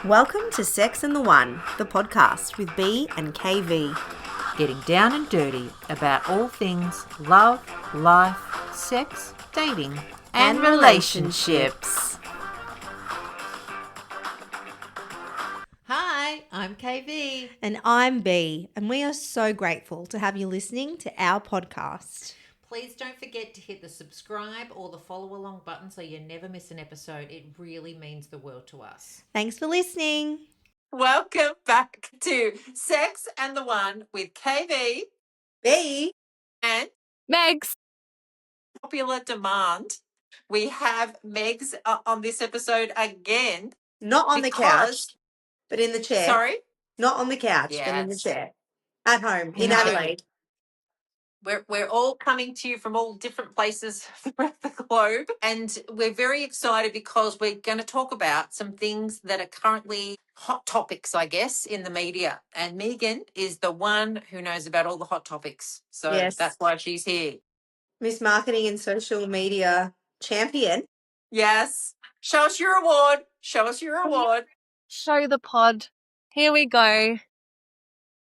Welcome to Sex and the One, the podcast with B and KV. Getting down and dirty about all things love, life, sex, dating, and relationships. Hi, I'm KV. And I'm B, and we are so grateful to have you listening to our podcast. Please don't forget to hit the subscribe or the follow along button so you never miss an episode. It really means the world to us. Thanks for listening. Welcome back to Sex and the One with KV, B, and Megs. popular demand. We have Megs on this episode again. not on the couch, but in the chair. Sorry? Not on the couch, but in the Yes. chair. At home, in No. Adelaide. We're all coming to you from all different places throughout the globe, and we're very excited because we're going to talk about some things that are currently hot topics, I guess, in the media. And Megan is the one who knows about all the hot topics. So Yes. that's why she's here. Miss Marketing and Social Media Champion. Yes. Show us your award. Show us your award. Show the pod. Here we go.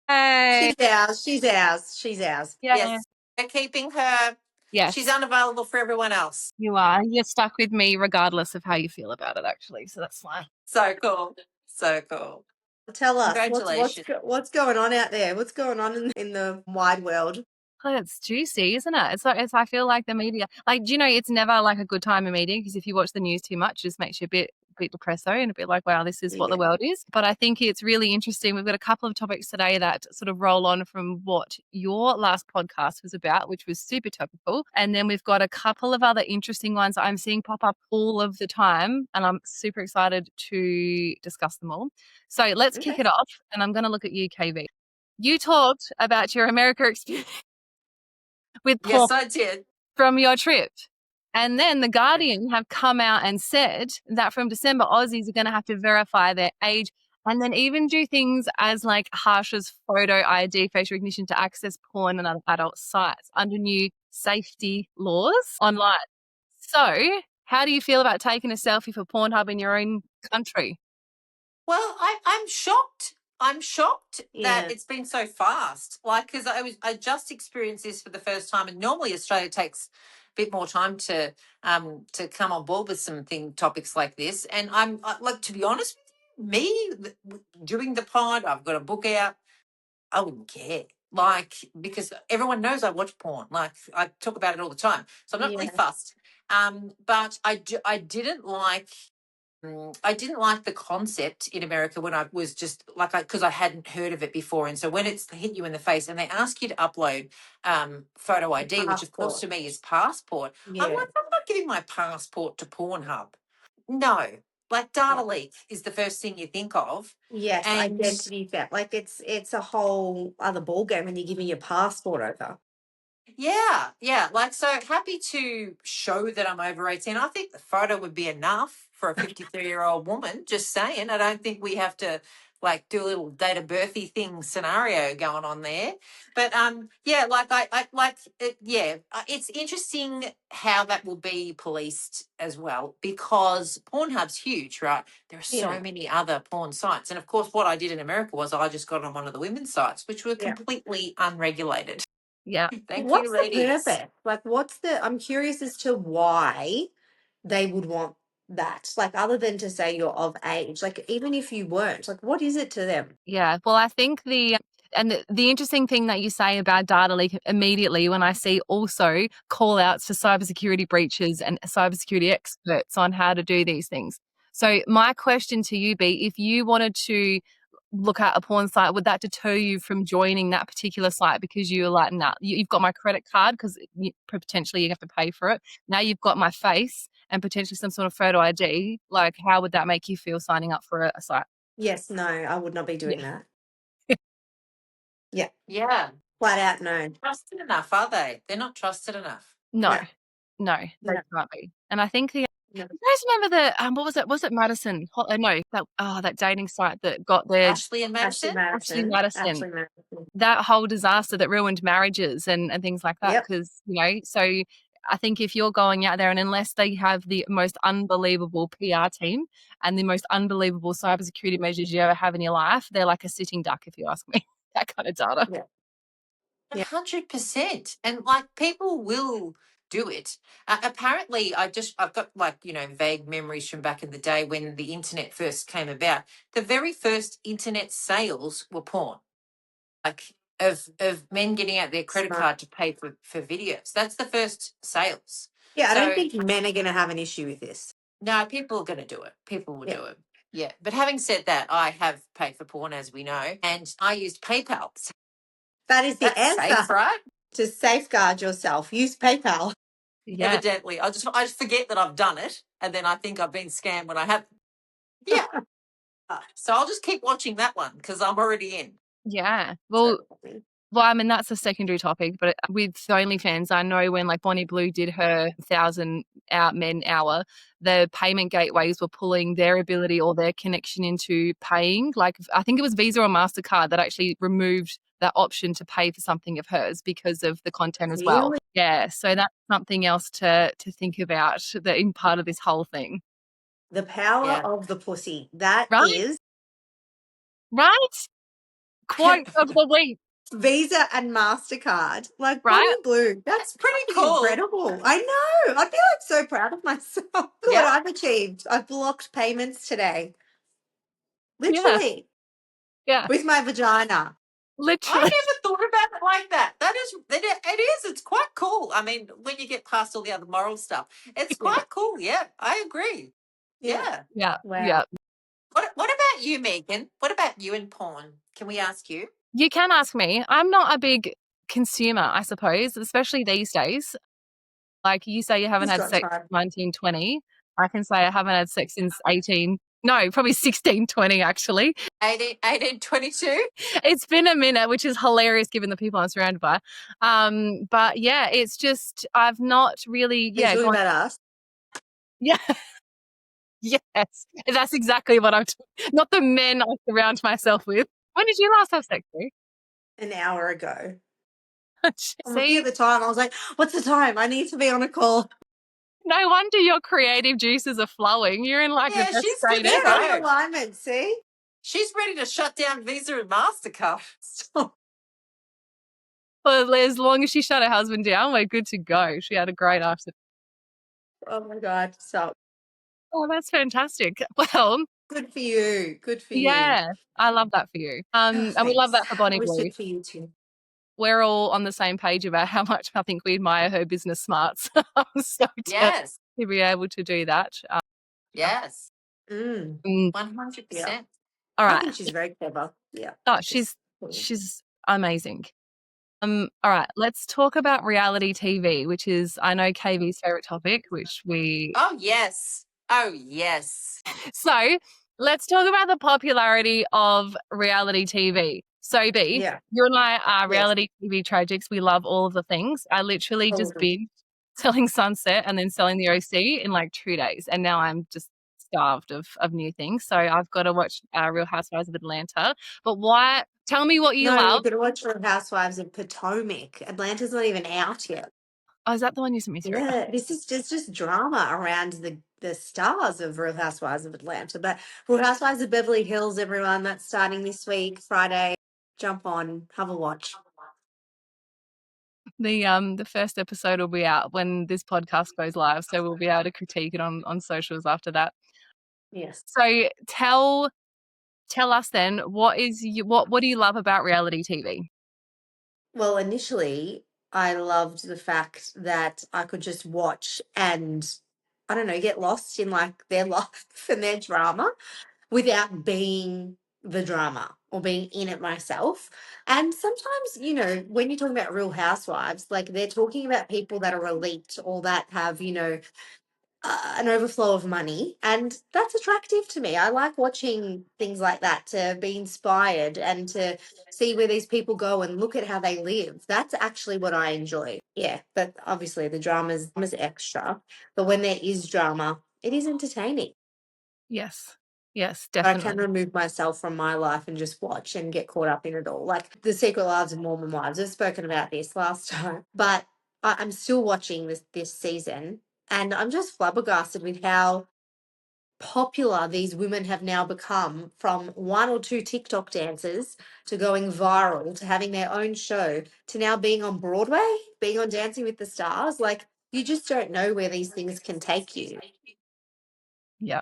Hey. She's ours. Yeah. Yes. We're keeping her. Yes. She's unavailable for everyone else. You are. You're stuck with me regardless of how you feel about it, actually. So that's fine. So cool. So cool. Tell us, Congratulations. what's going on out there? What's going on in the wide world? Oh, it's juicy, isn't it? It's I feel like the media, like, do you know, it's never like a good time in media because if you watch the news too much, it just makes you a bit depressed and a bit like, wow, this is what the world is. But I think it's really interesting. We've got a couple of topics today that sort of roll on from what your last podcast was about, which was super topical. And then we've got a couple of other interesting ones I'm seeing pop up all of the time. And I'm super excited to discuss them all. So let's kick it off. And I'm going to look at you, KV. You talked about your America experience with porn. Yes, I did. From your trip. And then the Guardian have come out and said that from December, Aussies are going to have to verify their age and then even do things as like harsh as photo ID, facial recognition to access porn and other adult sites under new safety laws online. So how do you feel about taking a selfie for Pornhub in your own country? Well, I'm shocked. I'm shocked that it's been so fast. Like, because I just experienced this for the first time, and normally Australia takes a bit more time to come on board with some topics like this. And I'm like, to be honest with you, doing the pod, I've got a book out. I wouldn't care, like, because everyone knows I watch porn. Like, I talk about it all the time, so I'm not really fussed. But I didn't like the concept in America when I was just like, because I hadn't heard of it before. And so when it's hit you in the face and they ask you to upload photo ID, which of course to me is passport, I'm like, I'm not giving my passport to Pornhub. No, like data leak is the first thing you think of. Yes, And identity theft. Like it's a whole other ballgame when you're giving your passport over. Yeah. Like, so happy to show that I'm over 18. I think the photo would be enough for a 53-year-old woman, just saying. I don't think we have to, like, do a little date of birthy thing scenario going on there. But, it's interesting how that will be policed as well, because Pornhub's huge, right? There are so many other porn sites. And, of course, what I did in America was I just got on one of the women's sites, which were completely unregulated. Yeah. What's the purpose? Like, I'm curious as to why they would want that. Like, other than to say you're of age, like, even if you weren't, like, what is it to them? Yeah. Well, I think the interesting thing that you say about data leak immediately when I see also call outs for cybersecurity breaches and cybersecurity experts on how to do these things. So my question to you be, if you wanted to look at a porn site, would that deter you from joining that particular site because you're like, nah, you've got my credit card because potentially you have to pay for it. Now you've got my face and potentially some sort of photo ID. Like, how would that make you feel signing up for a site? Yes, no, I would not be doing that. Yeah. Flat out, no. Trusted enough, are they? They're not trusted enough. No, they can't be. And I think you guys remember the what was it? Was it Madison? No, that dating site that got their Ashley Madison. That whole disaster that ruined marriages and things like that. Because so I think if you're going out there and unless they have the most unbelievable PR team and the most unbelievable cybersecurity measures you ever have in your life, they're like a sitting duck, if you ask me, that kind of data. Yeah. 100%. And like people will do it. Apparently, I've got like, vague memories from back in the day when the internet first came about. The very first internet sales were porn, like of men getting out their credit card to pay for videos. That's the first sales. Yeah, I don't think men are going to have an issue with this. No, people are going to do it. People will do it. Yeah. But having said that, I have paid for porn, as we know, and I used PayPal. That is the answer. Safe, right? To safeguard yourself, use PayPal. Yeah. Evidently, I just forget that I've done it, and then I think I've been scammed when I haven't. Yeah. So I'll just keep watching that one because I'm already in. Yeah. Well, I mean, that's a secondary topic, but with OnlyFans, I know when like Bonnie Blue did her 1,000 men hour, the payment gateways were pulling their ability or their connection into paying. Like, I think it was Visa or MasterCard that actually removed that option to pay for something of hers because of the content as well. Yeah. So that's something else to think about that in part of this whole thing. The power of the pussy. That Right? is. Right? Quote of the week. Visa and MasterCard. Like Right? Bonnie Blue. That's pretty cool. Incredible. I know. I'd be like so proud of myself. Look what I've achieved. I've blocked payments today. Literally. Yeah. With my vagina. Literally. I never thought about it like that. It is. It's quite cool. I mean, when you get past all the other moral stuff, it's quite cool. Yeah, I agree. Yeah. Yeah. Wow. Yeah. What about you, Megan? What about you in porn? Can we ask you? You can ask me. I'm not a big consumer, I suppose, especially these days. Like you say you haven't had sex since 1920. I can say I haven't had sex since probably 1620 actually. 1822? It's been a minute, which is hilarious given the people I'm surrounded by. But yeah, it's just I've not really Are you talking about us? Yeah. Yes. That's exactly what I'm not the men I surround myself with. When did you last have sex, Sue? An hour ago. See? At the time, I was like, what's the time? I need to be on a call. No wonder your creative juices are flowing. You're in like the best state ever. They're in alignment, see? She's ready to shut down Visa and MasterCard. Well, as long as she shut her husband down, we're good to go. She had a great afternoon. Oh my God, stop. Oh, that's fantastic. Well, good for you. Good for you. Yeah, I love that for you. And we love that for Bonnie Blue. For you too. We're all on the same page about how much I think we admire her business smarts. I'm stoked to be able to do that. Yes. 100%. All right. I think she's very clever. Yeah. Oh, she's amazing. All right, let's talk about reality TV, which is I know KV's favorite topic, which we. Oh yes. So let's talk about the popularity of reality TV. So B, you and I are reality TV tragics. We love all of the things. I literally just binged Selling Sunset and then Selling the OC in like 2 days, and now I'm just starved of new things. So I've got to watch Real Housewives of Atlanta. But why? Tell me what you love. You've got to watch Real Housewives of Potomac. Atlanta's not even out yet. Oh, is that the one you sent me through? Yeah, this is just drama around the stars of Real Housewives of Atlanta. But Real Housewives of Beverly Hills, everyone, that's starting this week, Friday. Jump on, have a watch. The first episode will be out when this podcast goes live, so we'll be able to critique it on socials after that. Yes. So tell us then, what do you love about reality TV? Well, initially, I loved the fact that I could just watch and, I don't know, get lost in like their life and their drama without being the drama or being in it myself. And sometimes, when you're talking about Real Housewives, like they're talking about people that are elite or that have, an overflow of money, and that's attractive to me. I like watching things like that, to be inspired and to see where these people go and look at how they live. That's actually what I enjoy. Yeah, but obviously the drama's extra, but when there is drama, it is entertaining. Yes, definitely. I can remove myself from my life and just watch and get caught up in it all. Like The Secret Lives of Mormon Wives. I've spoken about this last time, but I'm still watching this season, and I'm just flabbergasted with how popular these women have now become, from one or two TikTok dancers to going viral to having their own show to now being on Broadway, being on Dancing with the Stars. Like, you just don't know where these things can take you. Yeah.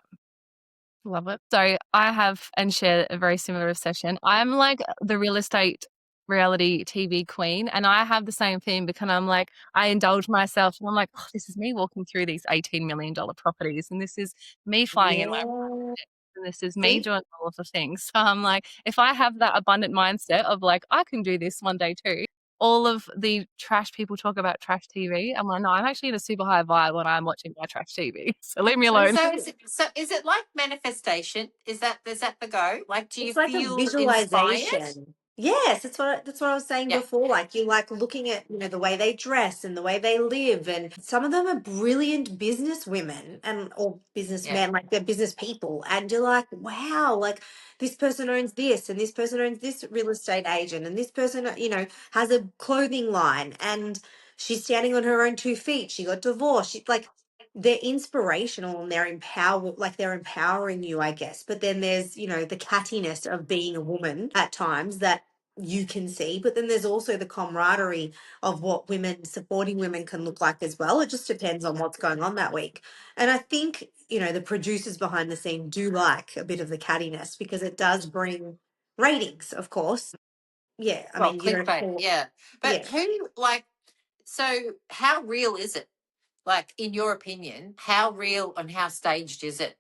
Love it. So I have and share a very similar obsession. I'm like the real estate reality TV queen, and I have the same thing because I'm like, I indulge myself and I'm like, oh, this is me walking through these $18 million properties, and this is me flying in my Yeah. and this is me See, doing all of the things. So I'm like, if I have that abundant mindset of like, I can do this one day too. All of the trash people talk about trash TV. I'm like, no, I'm actually in a super high vibe when I'm watching my trash TV. So leave me alone. So is it like manifestation? Is that the go? Like, do you it's like a feel inspired? visualization. Yes, that's what I was saying Yeah, before. Like, you like looking at, the way they dress and the way they live, and some of them are brilliant business women and or yeah. businessmen, like they're business people, and you're like, wow, like this person owns this, and this person owns this real estate agent, and this person, has a clothing line, and she's standing on her own 2 feet. She got divorced. Like, they're inspirational and they're empowering you, I guess. But then there's, the cattiness of being a woman at times that you can see. But then there's also the camaraderie of what women supporting women can look like as well. It just depends on what's going on that week. And I think, the producers behind the scene do like a bit of the cattiness because it does bring ratings, of course. Yeah. I Well, mean, you don't clickbait, fall. yeah. But Yeah. who like? So how real is it? Like, in your opinion, how real and how staged is it?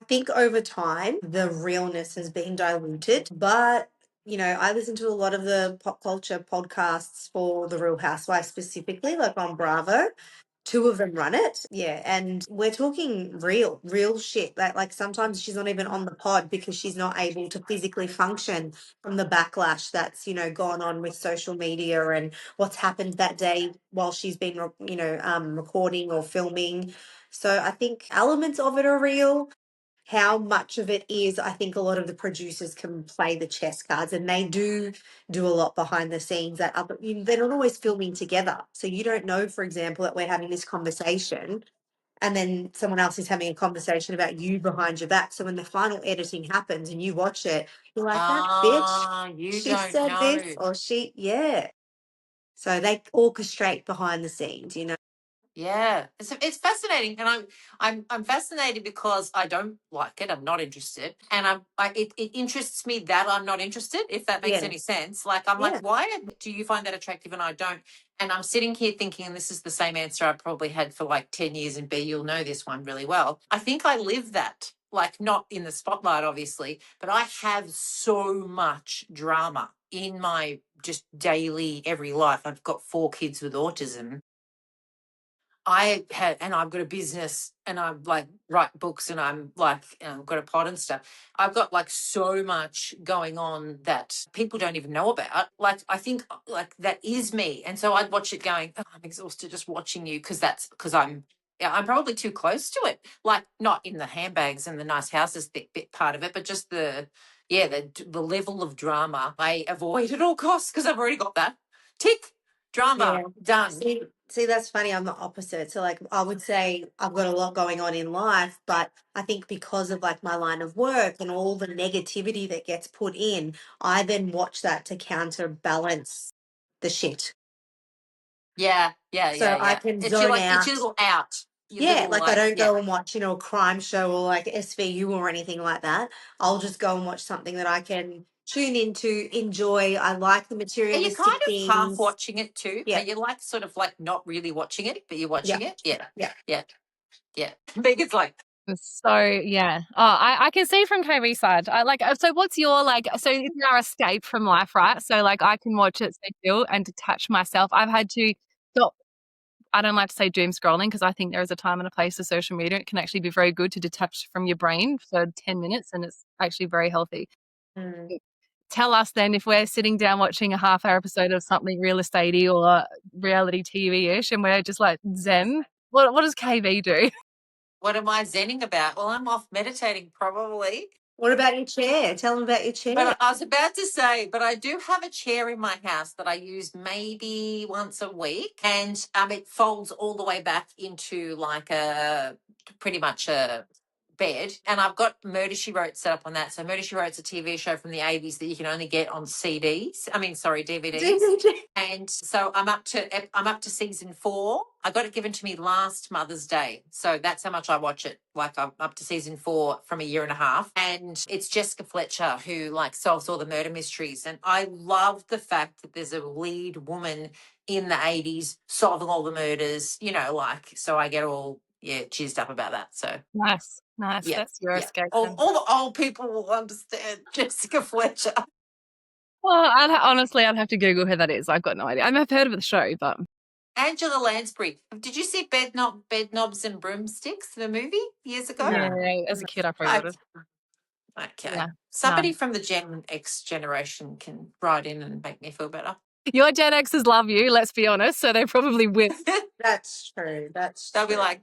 I think over time the realness has been diluted, but I listen to a lot of the pop culture podcasts for the Real Housewives specifically, like on Bravo. Two of them run it, yeah, and we're talking real shit. That, like, sometimes she's not even on the pod because she's not able to physically function from the backlash that's gone on with social media and what's happened that day while she's been recording or filming. So I think elements of it are real. How much of it is, I think a lot of the producers can play the chess cards, and they do a lot behind the scenes that they're not always filming together. So you don't know, for example, that we're having this conversation and then someone else is having a conversation about you behind your back. So when the final editing happens and you watch it, you're like, that bitch, Ah, you she don't said this, know. or yeah. So they orchestrate behind the scenes. Yeah, it's fascinating, and I'm fascinated because I don't like it. I'm not interested, and it interests me that I'm not interested. If that makes Yeah. any sense, like I'm like, Yeah. why do you find that attractive and I don't? And I'm sitting here thinking, and this is the same answer I probably had for like 10 years. And B, you'll know this one really well. I think I live that, like, not in the spotlight, obviously, but I have so much drama in my just daily every life. I've got 4 kids with autism. And I've got a business and I'm like write books and I'm like, I've got a pod and stuff. I've got like so much going on that people don't even know about. Like, I think like that is me. And so I'd watch it going, oh, I'm exhausted just watching you because yeah, I'm probably too close to it. Like, not in the handbags and the nice houses bit part of it, but just the level of drama I avoid at all costs because I've already got that. Tick. Yeah. Drama done. See, that's funny. I'm the opposite. So, like, I would say I've got a lot going on in life, but I think because of like my line of work and all the negativity that gets put in, I then watch that to counterbalance the shit. Yeah, yeah, yeah, So I yeah. can It's your zone like it's your out. little out. Your Yeah, little like I like, don't yeah. go and watch, a crime show or like SVU or anything like that. I'll just go and watch something that I can tune into, enjoy. I like the Are you kind materialistic of half things. watching it too? Are Yeah, you like sort of like not really watching it, but you're yeah, watching it? Yeah. yeah. Yeah. Yeah. Megan's like, So yeah. Oh, I can see from KV's side. I like so what's your like so it's our escape from life, right? So like I can watch it, stay still and detach myself. I've had to stop. I don't like to say doom scrolling because I think there is a time and a place for social media. It can actually be very good to detach from your brain for 10 minutes and it's actually very healthy. Mm. Tell us then if we're sitting down watching a half-hour episode of something real estatey or reality TV-ish and we're just like zen, what does KV do? what am I zenning about? Well, I'm off meditating probably. What about your chair? Tell them about your chair. But I was about to say, but I do have a chair in my house that I use maybe once a week, and it folds all the way back into like a pretty much a bed, and I've got Murder She Wrote set up on that. So Murder She Wrote's a TV show from the 80s that you can only get on CDs. DVDs. And so I'm up to season 4. I got it given to me last Mother's Day. So that's how much I watch it. Like I'm up to season 4 from a year and a half. And it's Jessica Fletcher who like solves all the murder mysteries. And I love the fact that there's a lead woman in the 80s solving all the murders, so I get all cheersed up about that. So nice. yeah, That's your escape. All the old people will understand Jessica Fletcher. Well, I'd have to Google who that is. I've got no idea. I've heard of the show, but Angela Lansbury. Did you see Bedknobs and Broomsticks, the movie years ago? yeah, as a kid I probably would have. Okay. Yeah, Somebody from the Gen X generation can write in and make me feel better. Your Gen Xers love you, let's be honest, so they probably will. That's true. They'll be like,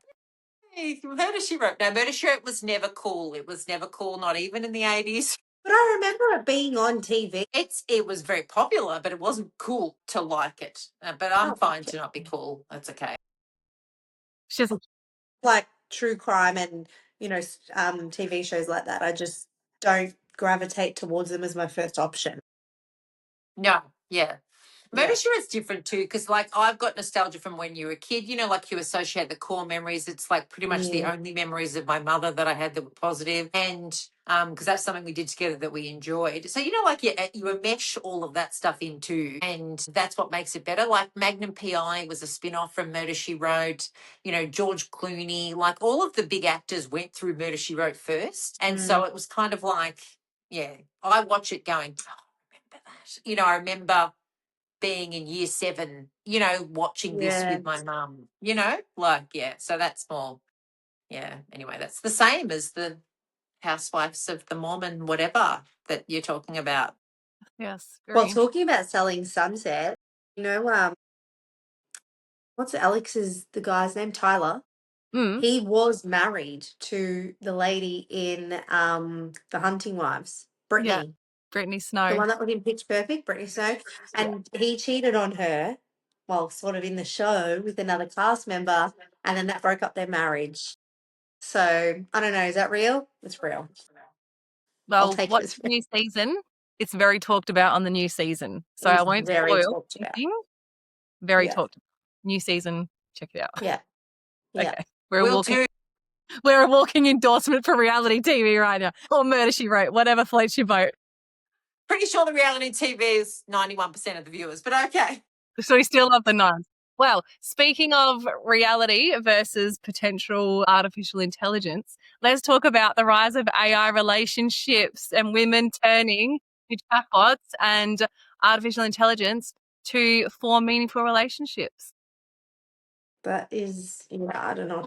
hey, Murder She Wrote. No, Murder She Wrote was never cool. It was never cool, not even in the 80s. But I remember it being on TV. It was very popular, but it wasn't cool to like it. But I'm fine to not be cool. That's okay. It's just like true crime and TV shows like that. I just don't gravitate towards them as my first option. No, yeah. Murder She Wrote's different too, because like I've got nostalgia from when you were a kid, like you associate the core memories. It's like pretty much the only memories of my mother that I had that were positive. And because that's something we did together that we enjoyed. So like you mesh all of that stuff into, and that's what makes it better. Like Magnum PI was a spin-off from Murder She Wrote, George Clooney, like all of the big actors went through Murder She Wrote first. And so it was kind of like, I watch it going, oh, I remember that. I remember being in year 7, watching this with my mum, so that's more, anyway, that's the same as the Housewives of the Mormon whatever that you're talking about. yes. Well, talking about selling sunset, what's Alex's, the guy's name? Tyler. He was married to the lady in The Hunting Wives, Brittany. Yeah, Brittany Snow. The one that was in Pitch Perfect, Brittany Snow. And he cheated on her, well, sort of in the show with another cast member, and then that broke up their marriage. So, I don't know, is that real? It's real. Well, what's the new season? It's very talked about on the new season. So I won't spoil anything. Very talked about. New season, check it out. Yeah. Okay. We're a walking endorsement for reality TV right now. Or Murder She Wrote, whatever floats your boat. Pretty sure the reality TV is 91% of the viewers, but okay. So we still love the 9s. Well, speaking of reality versus potential artificial intelligence, let's talk about the rise of AI relationships and women turning to chatbots and artificial intelligence to form meaningful relationships. That is, I don't know.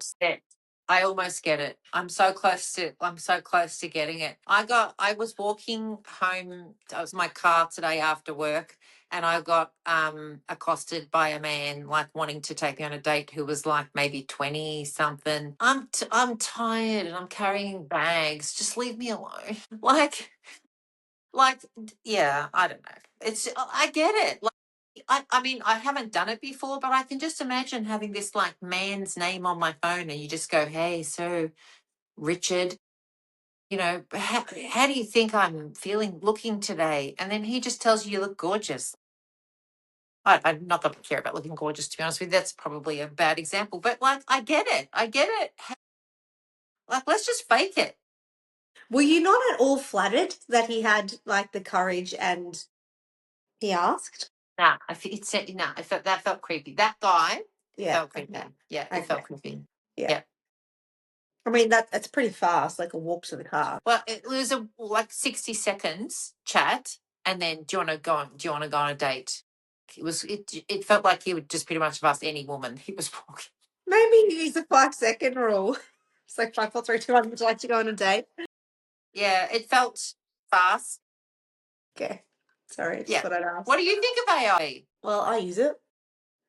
I almost get it. I'm so close to getting it. I was walking home. That was my car today after work, and I got accosted by a man like wanting to take me on a date who was like maybe 20 something. I'm tired and I'm carrying bags. Just leave me alone. Yeah, I don't know. I get it. I mean, I haven't done it before, but I can just imagine having this like man's name on my phone and you just go, hey, so Richard, how do you think I'm looking today? And then he just tells you look gorgeous. I'm not going to care about looking gorgeous, to be honest with you. That's probably a bad example, but like, I get it. Like, let's just fake it. Were you not at all flattered that he had like the courage and he asked? Nah, that felt creepy. That guy felt creepy. Okay. Yeah, it felt creepy. Yeah. I mean, that's pretty fast, like a walk to the car. Well, it was a 60 seconds chat, and then do you want to go on a date? It felt like he would just pretty much have asked any woman he was walking. Maybe use the 5-second rule. It's like 5, 4, 3, 2, 1. Would you like to go on a date? Yeah, it felt fast. Okay. Sorry, just what I'd ask. What do you think of AI? Well, I use it.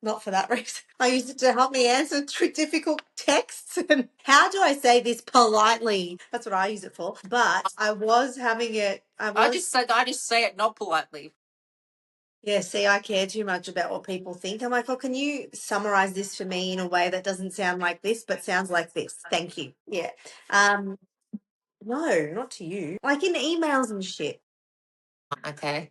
not for that reason. I use it to help me answer difficult texts. And how do I say this politely? That's what I use it for. But I was having it. I just say it not politely. Yeah, see, I care too much about what people think. I'm like, oh, can you summarize this for me in a way that doesn't sound like this, but sounds like this? Thank you. Yeah. No, not to you. Like in emails and shit. Okay.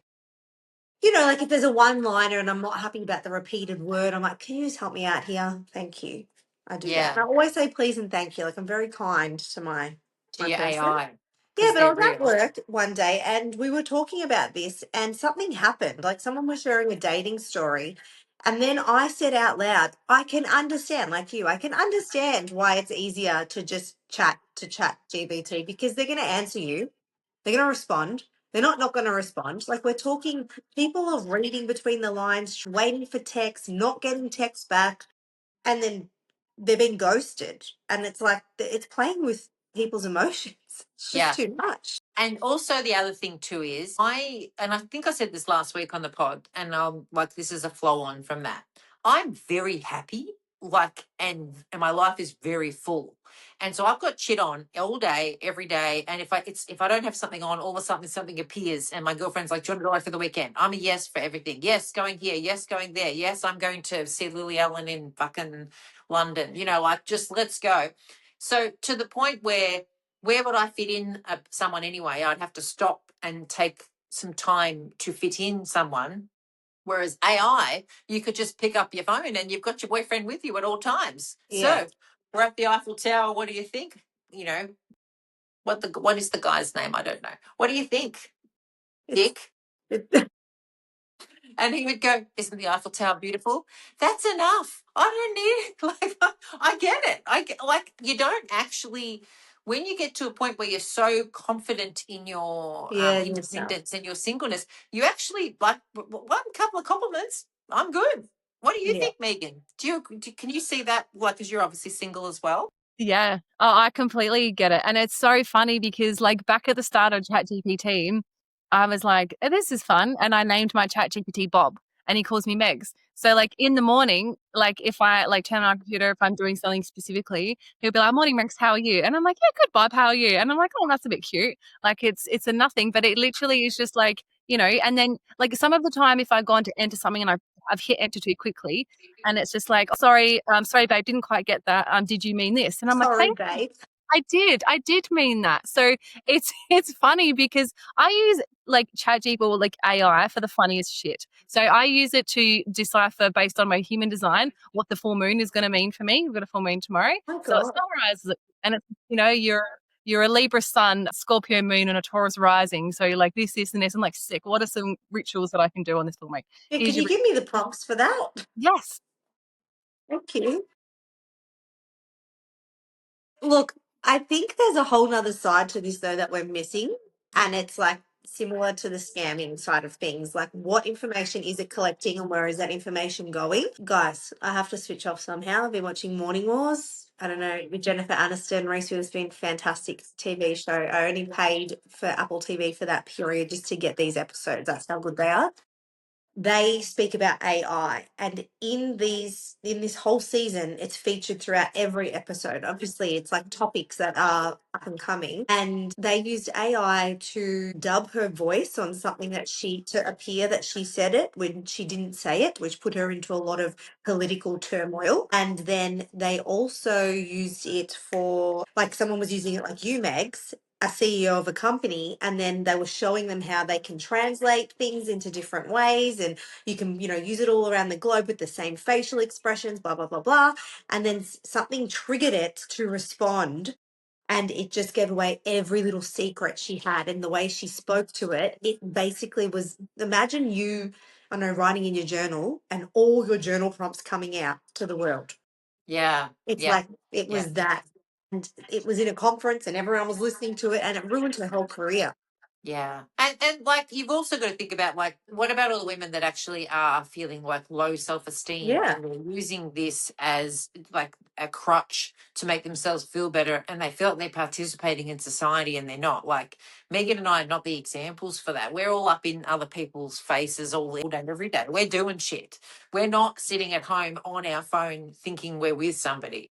You know, like if there's a one-liner and I'm not happy about the repeated word, I'm like, can you just help me out here? Thank you. I do that. And I always say please and thank you. Like I'm very kind to my your person. AI. Yeah, but I was at work one day and we were talking about this and something happened. Like someone was sharing a dating story. And then I said out loud, I can understand, like you, I can understand why it's easier to just chat GPT because they're going to answer you. They're going to respond. They're not going to respond. Like we're talking, people are reading between the lines, waiting for text, not getting text back, and then they're being ghosted. And it's like, it's playing with people's emotions. It's just too much. And also the other thing too is I think I said this last week on the pod, and like this is a flow on from that. I'm very happy, like, and my life is very full. And so I've got shit on all day, every day. And if I don't have something on, all of a sudden something appears, and my girlfriend's like, "Do you want to go out for the weekend?" I'm a yes for everything. Yes, going here. Yes, going there. Yes, I'm going to see Lily Allen in fucking London. You know, like just let's go. So to the point where would I fit in someone anyway? I'd have to stop and take some time to fit in someone. Whereas AI, you could just pick up your phone and you've got your boyfriend with you at all times. Yeah. So we're at the Eiffel Tower. What do you think? You know, what is the guy's name? I don't know. What do you think, Dick? And he would go, "Isn't the Eiffel Tower beautiful?" That's enough. I don't need it. Like, I get it. Like, you don't actually, when you get to a point where you're so confident in your independence and your singleness, you actually like one couple of compliments. I'm good. What do you think, Megan? Can you see that? Like, because you're obviously single as well. Yeah. Oh, I completely get it. And it's so funny because like back at the start of ChatGPT, I was like, this is fun. And I named my ChatGPT Bob and he calls me Megs. So like in the morning, like if I like turn on my computer, if I'm doing something specifically, he'll be like, "Morning, Megs, how are you?" And I'm like, "Yeah, good, Bob, how are you?" And I'm like, "Oh, that's a bit cute." Like it's a nothing, but it literally is just like, you know, and then like some of the time if I've gone to enter something and I've hit enter too quickly, and it's just like, sorry, babe, didn't quite get that. Did you mean this? And I'm like, Sorry, thank you. babe. I did mean that. So it's funny because I use like ChatGPT or like AI for the funniest shit. So I use it to decipher based on my human design what the full moon is going to mean for me. We've got a full moon tomorrow, so it summarizes it, and it's you're a Libra sun, Scorpio moon, and a Taurus rising. So like this, and this. I'm like, sick. What are some rituals that I can do on this full moon? Yeah, can you give me the prompts for that? Yes. Thank you. Look, I think there's a whole nother side to this though that we're missing. And it's like similar to the scamming side of things. Like what information is it collecting and where is that information going? Guys, I have to switch off somehow. I've been watching Morning Wars. I don't know, with Jennifer Aniston, Reese Witherspoon, fantastic TV show. I only paid for Apple TV for that period just to get these episodes. That's how good they are. They speak about AI, and in this whole season it's featured throughout every episode. Obviously it's like topics that are up and coming, and they used AI to dub her voice on something that to appear that she said it when she didn't say it, which put her into a lot of political turmoil. And then they also used it for, like, someone was using it like you, Megs, a CEO of a company, and then they were showing them how they can translate things into different ways, and you can, use it all around the globe with the same facial expressions, blah, blah, blah, blah. And then something triggered it to respond, and it just gave away every little secret she had. And the way she spoke to it, it basically was, imagine you, I don't know, writing in your journal and all your journal prompts coming out to the world. Yeah. It's like it was that. And it was in a conference and everyone was listening to it, and it ruined her whole career. Yeah. And like you've also got to think about like what about all the women that actually are feeling like low self-esteem and they're using this as like a crutch to make themselves feel better and they feel like they're participating in society and they're not. Like Megan and I are not the examples for that. We're all up in other people's faces all day every day. We're doing shit. We're not sitting at home on our phone thinking we're with somebody.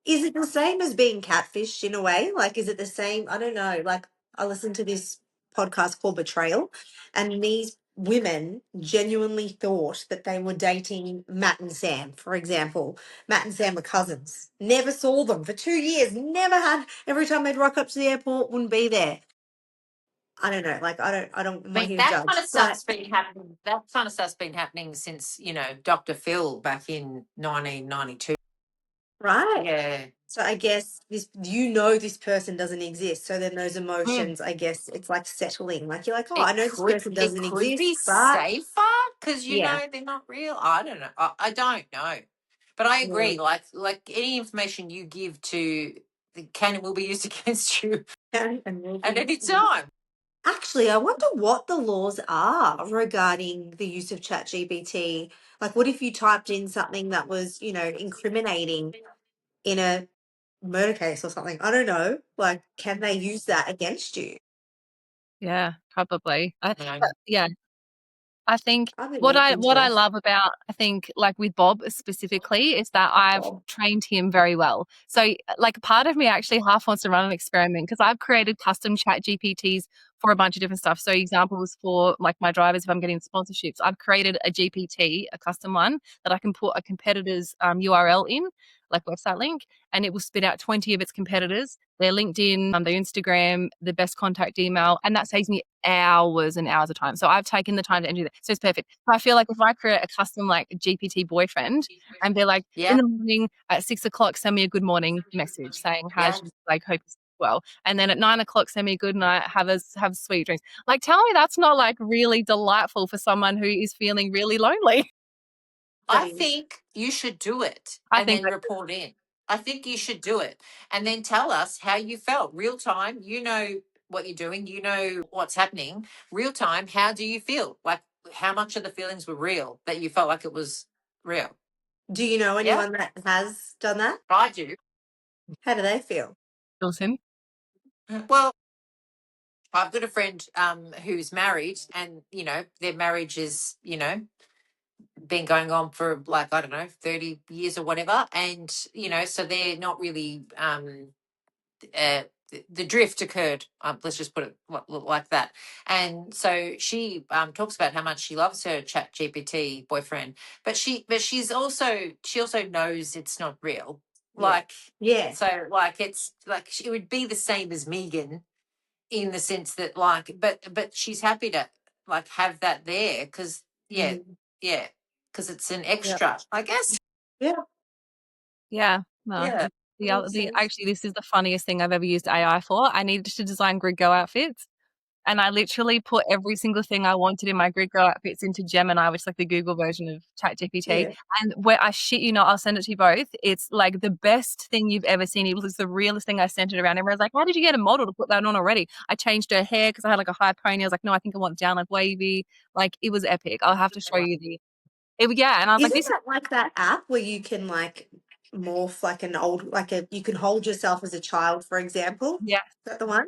Is it the same as being catfished in a way? Like, is it the same? I don't know. Like, I listened to this podcast called Betrayal, and these women genuinely thought that they were dating Matt and Sam, for example. Matt and Sam were cousins. Never saw them for 2 years. Never had. Every time they'd rock up to the airport, wouldn't be there. I don't know. Like, I'm not here to That kind judge. of stuff's been happening. That kind of stuff's been happening since, Dr. Phil back in 1992. Right. Yeah. So I guess this person doesn't exist. So then those emotions, I guess it's like settling. Like you're like, oh, I know this person It doesn't could be exist, but safer because they're not real. I don't know. I don't know, but I agree. Like any information you give to the can and will be used against you and at any time. Actually, I wonder what the laws are regarding the use of ChatGPT. Like, what if you typed in something that was, incriminating in a murder case or something? I don't know. Like, can they use that against you? Yeah, probably. No. Yeah. I think I'm gonna what look I into that. love about, I think, like with Bob specifically is that I've Bob. trained him very well. So like part of me actually half wants to run an experiment because I've created custom chat GPTs for a bunch of different stuff. So examples for like my drivers, if I'm getting sponsorships, I've created a GPT, a custom one that I can put a competitor's URL in, like website link, and it will spit out 20 of its competitors, their LinkedIn, their Instagram, the best contact email, and that saves me hours and hours of time. So I've taken the time to enter that. So it's perfect. So I feel like if I create a custom like GPT boyfriend and be like, in the morning at 6 o'clock, send me a good morning message saying, how's like hope you're well. And then at 9 o'clock, send me a good night, have sweet dreams. Like tell me that's not like really delightful for someone who is feeling really lonely. I think you should do it I think report in. I think you should do it and then tell us how you felt real time. You know what you're doing. You know what's happening real time. How do you feel? Like how much of the feelings were real that you felt like it was real? Do you know anyone that has done that? I do. How do they feel? Wilson. Well, I've got a friend who's married and, their marriage is, been going on for like, I don't know, 30 years or whatever. And, so they're not really, the drift occurred. Let's just put it like that. And so she talks about how much she loves her Chat GPT boyfriend, but she also knows it's not real. Like, so like it's like it would be the same as Megan in the sense that like, but she's happy to like have that there because because it's an extra, I guess. Yeah. No. Actually, this is the funniest thing I've ever used AI for. I needed to design grid go outfits, and I literally put every single thing I wanted in my grid go outfits into Gemini, which is like the Google version of ChatGPT. And where I shit you not, I'll send it to you both. It's like the best thing you've ever seen. It was the realest thing. I sent it around. Everyone's like, "How did you get a model to put that on already?" I changed her hair because I had like a high pony. I was like, "No, I think I want it down like wavy." Like it was epic. I'll have to show you and I was like, Isn't "This that like that app where you can like morph like an old you can hold yourself as a child, for example? Yeah. Is that the one?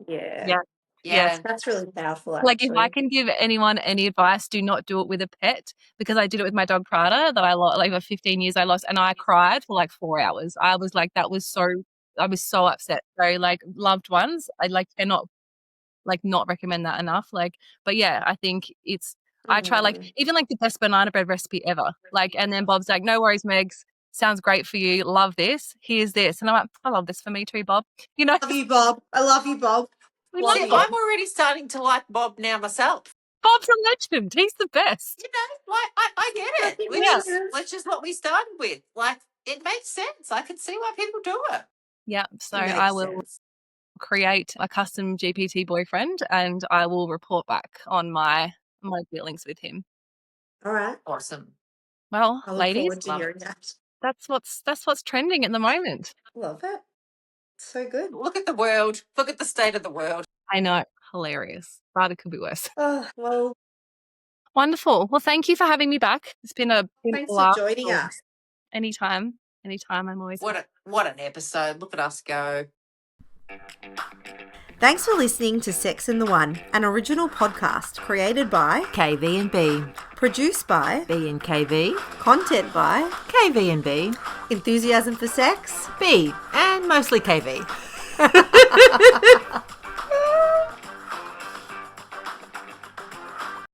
Yeah. Yeah. That's really powerful, Like if I actually. can give anyone any advice, do not do it with a pet because I did it with my dog Prada that I lost like for 15 years I lost and I cried for like 4 hours. I was like I was so upset. So like loved ones, I like cannot like not recommend that enough. Like but yeah, I think I try like even like the best banana bread recipe ever. Like and then Bob's like, "No worries, Megs. Sounds great for you. Love this. Here's this." And I'm like, "I love this for me too, Bob." You know? Love you, Bob. I love you, Bob. We Love love See, you. Bob. I'm already starting to like Bob now myself. Bob's a legend. He's the best. Like I get it. Which is what we started with. Like it makes sense. I can see why people do it. Yeah. So It I makes will sense. create a custom GPT boyfriend and I will report back on my dealings with him. All right. Awesome. Well, I look ladies, forward to hearing that. that's what's trending at the moment. Love it. So good. Look at the world. Look at the state of the world. I know. hilarious, but it could be worse. Oh, well, Wonderful. Well, thank you for having me back. It's been a thanks for blast. joining us. Anytime. I'm always What an episode. Look at us go. Thanks for listening to Sex and the One, an original podcast created by KV&B, produced by B&KV, content by KV&B, enthusiasm for sex B, and mostly KV.